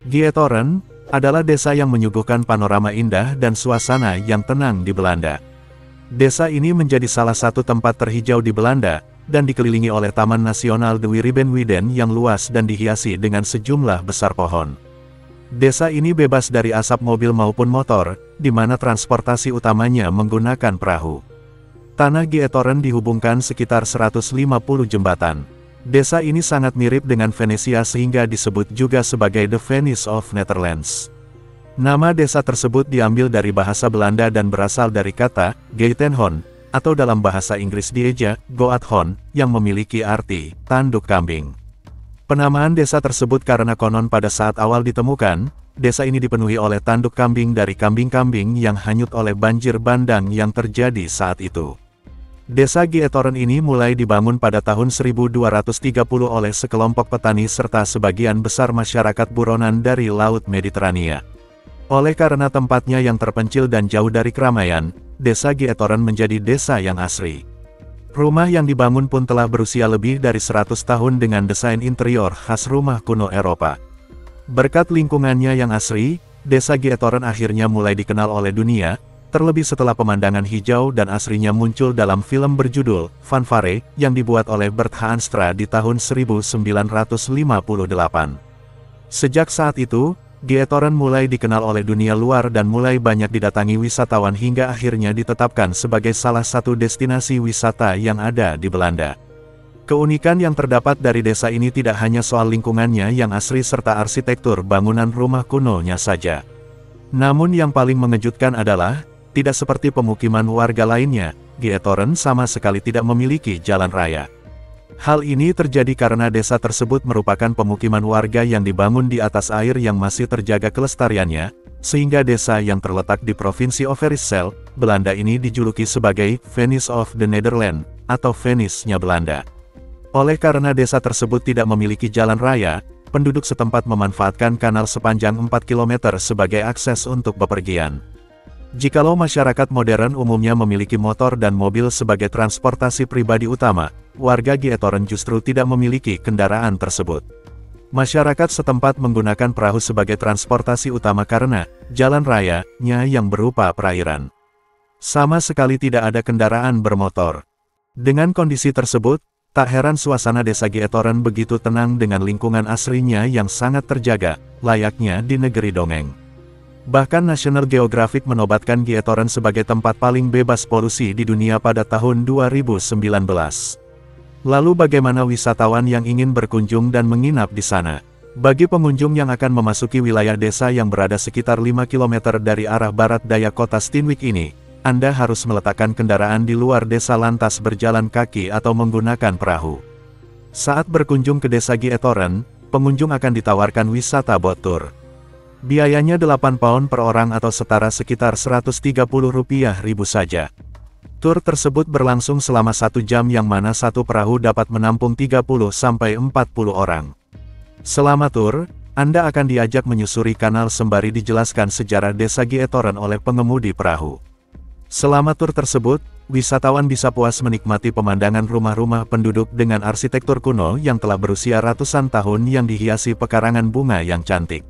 Gietoren adalah desa yang menyuguhkan panorama indah dan suasana yang tenang di Belanda. Desa ini menjadi salah satu tempat terhijau di Belanda, dan dikelilingi oleh Taman Nasional de Wiriben-Widen yang luas dan dihiasi dengan sejumlah besar pohon. Desa ini bebas dari asap mobil maupun motor, di mana transportasi utamanya menggunakan perahu. Tanah Gietoren dihubungkan sekitar 150 jembatan. Desa ini sangat mirip dengan Venesia sehingga disebut juga sebagai The Venice of Netherlands. Nama desa tersebut diambil dari bahasa Belanda dan berasal dari kata Geitenhon, atau dalam bahasa Inggris dieja, Goathon, yang memiliki arti tanduk kambing. Penamaan desa tersebut karena konon pada saat awal ditemukan, desa ini dipenuhi oleh tanduk kambing dari kambing-kambing yang hanyut oleh banjir bandang yang terjadi saat itu. Desa Gietoren ini mulai dibangun pada tahun 1230 oleh sekelompok petani serta sebagian besar masyarakat buronan dari Laut Mediterania. Oleh karena tempatnya yang terpencil dan jauh dari keramaian, desa Gietoren menjadi desa yang asri. Rumah yang dibangun pun telah berusia lebih dari 100 tahun dengan desain interior khas rumah kuno Eropa. Berkat lingkungannya yang asri, desa Gietoren akhirnya mulai dikenal oleh dunia, terlebih setelah pemandangan hijau dan asrinya muncul dalam film berjudul Fanfare yang dibuat oleh Bert Haanstra di tahun 1958. Sejak saat itu, Gietoren mulai dikenal oleh dunia luar dan mulai banyak didatangi wisatawan hingga akhirnya ditetapkan sebagai salah satu destinasi wisata yang ada di Belanda. Keunikan yang terdapat dari desa ini tidak hanya soal lingkungannya yang asri serta arsitektur bangunan rumah kunonya saja. Namun yang paling mengejutkan adalah, tidak seperti pemukiman warga lainnya, Gietoren sama sekali tidak memiliki jalan raya. Hal ini terjadi karena desa tersebut merupakan pemukiman warga yang dibangun di atas air yang masih terjaga kelestariannya, sehingga desa yang terletak di Provinsi Overijssel, Belanda ini dijuluki sebagai Venice of the Netherlands, atau Venice-nya Belanda. Oleh karena desa tersebut tidak memiliki jalan raya, penduduk setempat memanfaatkan kanal sepanjang 4 km sebagai akses untuk bepergian. Jikalau masyarakat modern umumnya memiliki motor dan mobil sebagai transportasi pribadi utama, warga Gietoren justru tidak memiliki kendaraan tersebut. Masyarakat setempat menggunakan perahu sebagai transportasi utama karena jalan raya-nya yang berupa perairan. Sama sekali tidak ada kendaraan bermotor. Dengan kondisi tersebut, tak heran suasana desa Gietoren begitu tenang dengan lingkungan aslinya yang sangat terjaga, layaknya di negeri dongeng. Bahkan National Geographic menobatkan Gietoren sebagai tempat paling bebas polusi di dunia pada tahun 2019. Lalu bagaimana wisatawan yang ingin berkunjung dan menginap di sana? Bagi pengunjung yang akan memasuki wilayah desa yang berada sekitar 5 km dari arah barat daya kota Steenwijk ini, Anda harus meletakkan kendaraan di luar desa lantas berjalan kaki atau menggunakan perahu. Saat berkunjung ke desa Gietoren, pengunjung akan ditawarkan wisata boat tour. Biayanya 8 pound per orang atau setara sekitar Rp130.000 saja. Tur tersebut berlangsung selama 1 jam yang mana satu perahu dapat menampung 30-40 orang. Selama tur, Anda akan diajak menyusuri kanal sembari dijelaskan sejarah desa Gietoren oleh pengemudi perahu. Selama tur tersebut, wisatawan bisa puas menikmati pemandangan rumah-rumah penduduk dengan arsitektur kuno yang telah berusia ratusan tahun yang dihiasi pekarangan bunga yang cantik.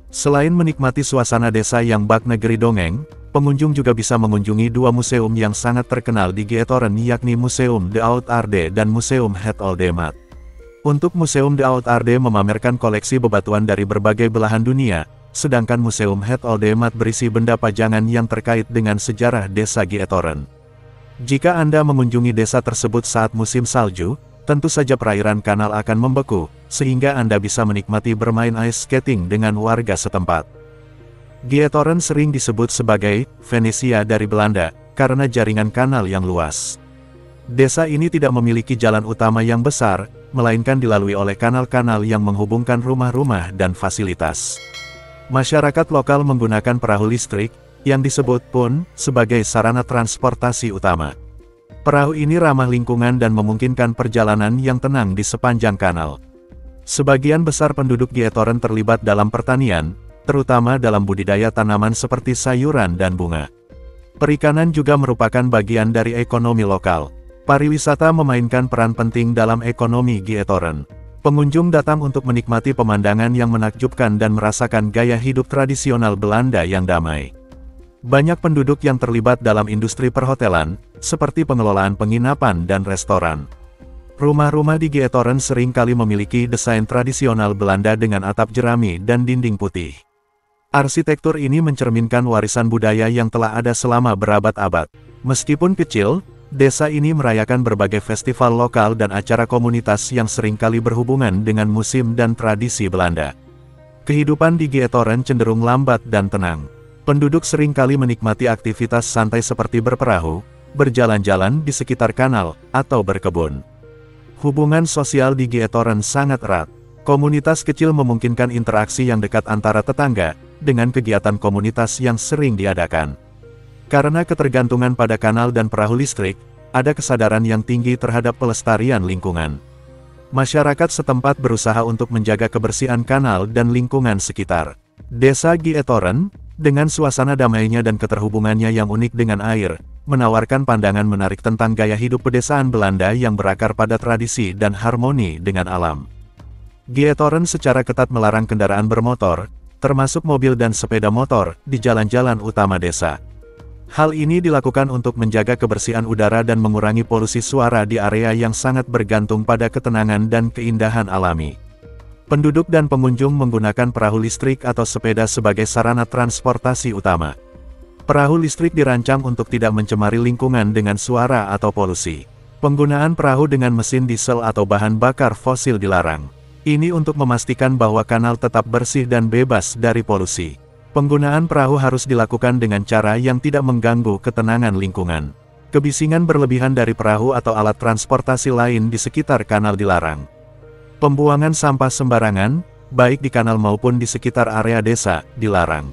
Selain menikmati suasana desa yang bak negeri dongeng, pengunjung juga bisa mengunjungi 2 museum yang sangat terkenal di Gietoren yakni Museum de Oud Aarde dan Museum Het Oude Maat. Untuk Museum de Oud Aarde memamerkan koleksi bebatuan dari berbagai belahan dunia, sedangkan Museum Het Oude Maat berisi benda pajangan yang terkait dengan sejarah desa Gietoren. Jika Anda mengunjungi desa tersebut saat musim salju, tentu saja perairan kanal akan membeku, sehingga Anda bisa menikmati bermain ice skating dengan warga setempat. Gietoren sering disebut sebagai Venesia dari Belanda, karena jaringan kanal yang luas. Desa ini tidak memiliki jalan utama yang besar, melainkan dilalui oleh kanal-kanal yang menghubungkan rumah-rumah dan fasilitas. Masyarakat lokal menggunakan perahu listrik, yang disebut pun sebagai sarana transportasi utama. Perahu ini ramah lingkungan dan memungkinkan perjalanan yang tenang di sepanjang kanal. Sebagian besar penduduk Gietoren terlibat dalam pertanian, terutama dalam budidaya tanaman seperti sayuran dan bunga. Perikanan juga merupakan bagian dari ekonomi lokal. Pariwisata memainkan peran penting dalam ekonomi Gietoren. Pengunjung datang untuk menikmati pemandangan yang menakjubkan dan merasakan gaya hidup tradisional Belanda yang damai. Banyak penduduk yang terlibat dalam industri perhotelan, seperti pengelolaan penginapan dan restoran. Rumah-rumah di Giethoorn sering kali memiliki desain tradisional Belanda dengan atap jerami dan dinding putih. Arsitektur ini mencerminkan warisan budaya yang telah ada selama berabad-abad. Meskipun kecil, desa ini merayakan berbagai festival lokal dan acara komunitas yang seringkali berhubungan dengan musim dan tradisi Belanda. Kehidupan di Giethoorn cenderung lambat dan tenang. Penduduk seringkali menikmati aktivitas santai seperti berperahu, berjalan-jalan di sekitar kanal, atau berkebun. Hubungan sosial di Giethoorn sangat erat. Komunitas kecil memungkinkan interaksi yang dekat antara tetangga, dengan kegiatan komunitas yang sering diadakan. Karena ketergantungan pada kanal dan perahu listrik, ada kesadaran yang tinggi terhadap pelestarian lingkungan. Masyarakat setempat berusaha untuk menjaga kebersihan kanal dan lingkungan sekitar. Desa Giethoorn, dengan suasana damainya dan keterhubungannya yang unik dengan air, menawarkan pandangan menarik tentang gaya hidup pedesaan Belanda yang berakar pada tradisi dan harmoni dengan alam. Giethoorn secara ketat melarang kendaraan bermotor, termasuk mobil dan sepeda motor, di jalan-jalan utama desa. Hal ini dilakukan untuk menjaga kebersihan udara dan mengurangi polusi suara di area yang sangat bergantung pada ketenangan dan keindahan alami. Penduduk dan pengunjung menggunakan perahu listrik atau sepeda sebagai sarana transportasi utama. Perahu listrik dirancang untuk tidak mencemari lingkungan dengan suara atau polusi. Penggunaan perahu dengan mesin diesel atau bahan bakar fosil dilarang. Ini untuk memastikan bahwa kanal tetap bersih dan bebas dari polusi. Penggunaan perahu harus dilakukan dengan cara yang tidak mengganggu ketenangan lingkungan. Kebisingan berlebihan dari perahu atau alat transportasi lain di sekitar kanal dilarang. Pembuangan sampah sembarangan, baik di kanal maupun di sekitar area desa, dilarang.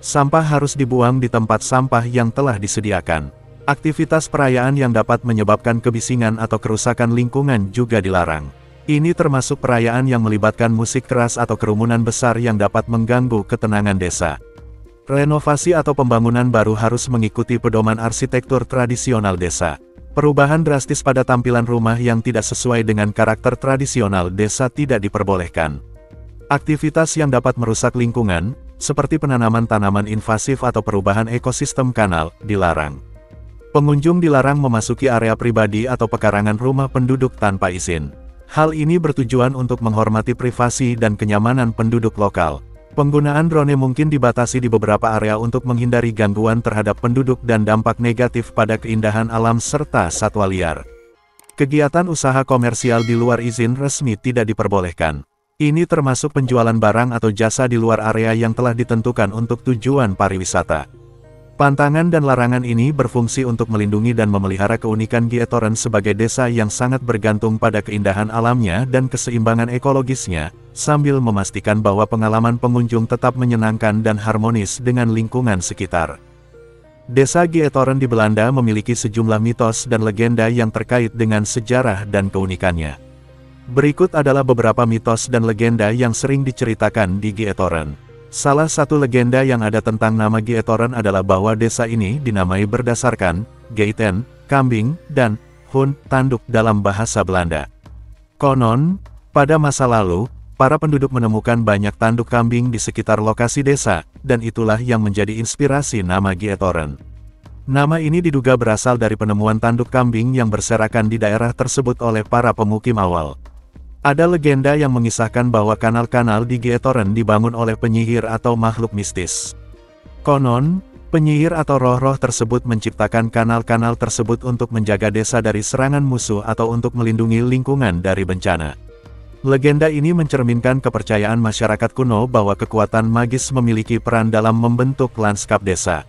Sampah harus dibuang di tempat sampah yang telah disediakan. Aktivitas perayaan yang dapat menyebabkan kebisingan atau kerusakan lingkungan juga dilarang. Ini termasuk perayaan yang melibatkan musik keras atau kerumunan besar yang dapat mengganggu ketenangan desa. Renovasi atau pembangunan baru harus mengikuti pedoman arsitektur tradisional desa. Perubahan drastis pada tampilan rumah yang tidak sesuai dengan karakter tradisional desa tidak diperbolehkan. Aktivitas yang dapat merusak lingkungan, seperti penanaman tanaman invasif atau perubahan ekosistem kanal, dilarang. Pengunjung dilarang memasuki area pribadi atau pekarangan rumah penduduk tanpa izin. Hal ini bertujuan untuk menghormati privasi dan kenyamanan penduduk lokal. Penggunaan drone mungkin dibatasi di beberapa area untuk menghindari gangguan terhadap penduduk dan dampak negatif pada keindahan alam serta satwa liar. Kegiatan usaha komersial di luar izin resmi tidak diperbolehkan. Ini termasuk penjualan barang atau jasa di luar area yang telah ditentukan untuk tujuan pariwisata. Pantangan dan larangan ini berfungsi untuk melindungi dan memelihara keunikan Giethoorn sebagai desa yang sangat bergantung pada keindahan alamnya dan keseimbangan ekologisnya, sambil memastikan bahwa pengalaman pengunjung tetap menyenangkan dan harmonis dengan lingkungan sekitar. Desa Giethoorn di Belanda memiliki sejumlah mitos dan legenda yang terkait dengan sejarah dan keunikannya. Berikut adalah beberapa mitos dan legenda yang sering diceritakan di Giethoorn. Salah satu legenda yang ada tentang nama Giethoorn adalah bahwa desa ini dinamai berdasarkan geiten, kambing, dan hund, tanduk dalam bahasa Belanda. Konon, pada masa lalu, para penduduk menemukan banyak tanduk kambing di sekitar lokasi desa, dan itulah yang menjadi inspirasi nama Giethoorn. Nama ini diduga berasal dari penemuan tanduk kambing yang berserakan di daerah tersebut oleh para pemukim awal. Ada legenda yang mengisahkan bahwa kanal-kanal di Giethoorn dibangun oleh penyihir atau makhluk mistis. Konon, penyihir atau roh-roh tersebut menciptakan kanal-kanal tersebut untuk menjaga desa dari serangan musuh atau untuk melindungi lingkungan dari bencana. Legenda ini mencerminkan kepercayaan masyarakat kuno bahwa kekuatan magis memiliki peran dalam membentuk lanskap desa.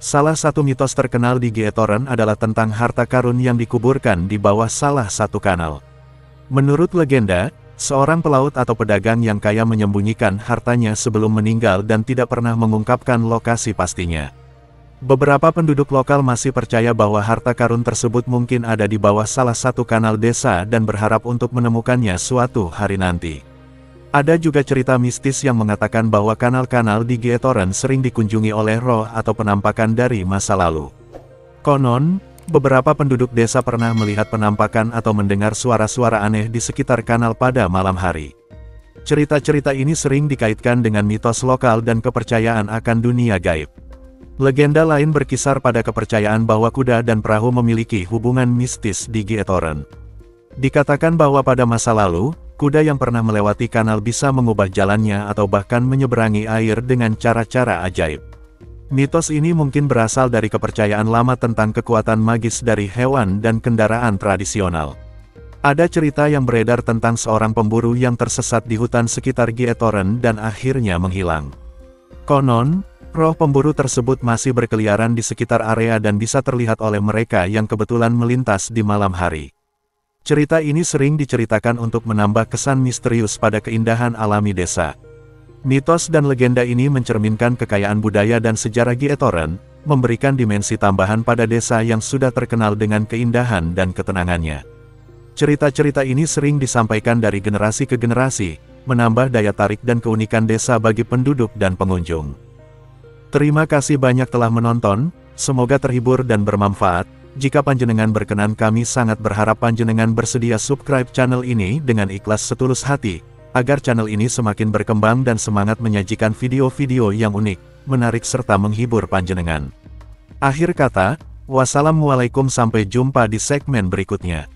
Salah satu mitos terkenal di Giethoorn adalah tentang harta karun yang dikuburkan di bawah salah satu kanal. Menurut legenda, seorang pelaut atau pedagang yang kaya menyembunyikan hartanya sebelum meninggal dan tidak pernah mengungkapkan lokasi pastinya. Beberapa penduduk lokal masih percaya bahwa harta karun tersebut mungkin ada di bawah salah satu kanal desa dan berharap untuk menemukannya suatu hari nanti. Ada juga cerita mistis yang mengatakan bahwa kanal-kanal di Giethoorn sering dikunjungi oleh roh atau penampakan dari masa lalu. Konon, Beberapa penduduk desa pernah melihat penampakan atau mendengar suara-suara aneh di sekitar kanal pada malam hari. Cerita-cerita ini sering dikaitkan dengan mitos lokal dan kepercayaan akan dunia gaib. Legenda lain berkisar pada kepercayaan bahwa kuda dan perahu memiliki hubungan mistis di Gietoren. Dikatakan bahwa pada masa lalu, kuda yang pernah melewati kanal bisa mengubah jalannya atau bahkan menyeberangi air dengan cara-cara ajaib. Mitos ini mungkin berasal dari kepercayaan lama tentang kekuatan magis dari hewan dan kendaraan tradisional. Ada cerita yang beredar tentang seorang pemburu yang tersesat di hutan sekitar Gietoren dan akhirnya menghilang. Konon, roh pemburu tersebut masih berkeliaran di sekitar area dan bisa terlihat oleh mereka yang kebetulan melintas di malam hari. Cerita ini sering diceritakan untuk menambah kesan misterius pada keindahan alami desa. Mitos dan legenda ini mencerminkan kekayaan budaya dan sejarah Gietoren, memberikan dimensi tambahan pada desa yang sudah terkenal dengan keindahan dan ketenangannya. Cerita-cerita ini sering disampaikan dari generasi ke generasi, menambah daya tarik dan keunikan desa bagi penduduk dan pengunjung. Terima kasih banyak telah menonton, semoga terhibur dan bermanfaat. Jika panjenengan berkenan, kami sangat berharap panjenengan bersedia subscribe channel ini dengan ikhlas setulus hati, agar channel ini semakin berkembang dan semangat menyajikan video-video yang unik, menarik serta menghibur panjenengan. Akhir kata, wassalamualaikum, sampai jumpa di segmen berikutnya.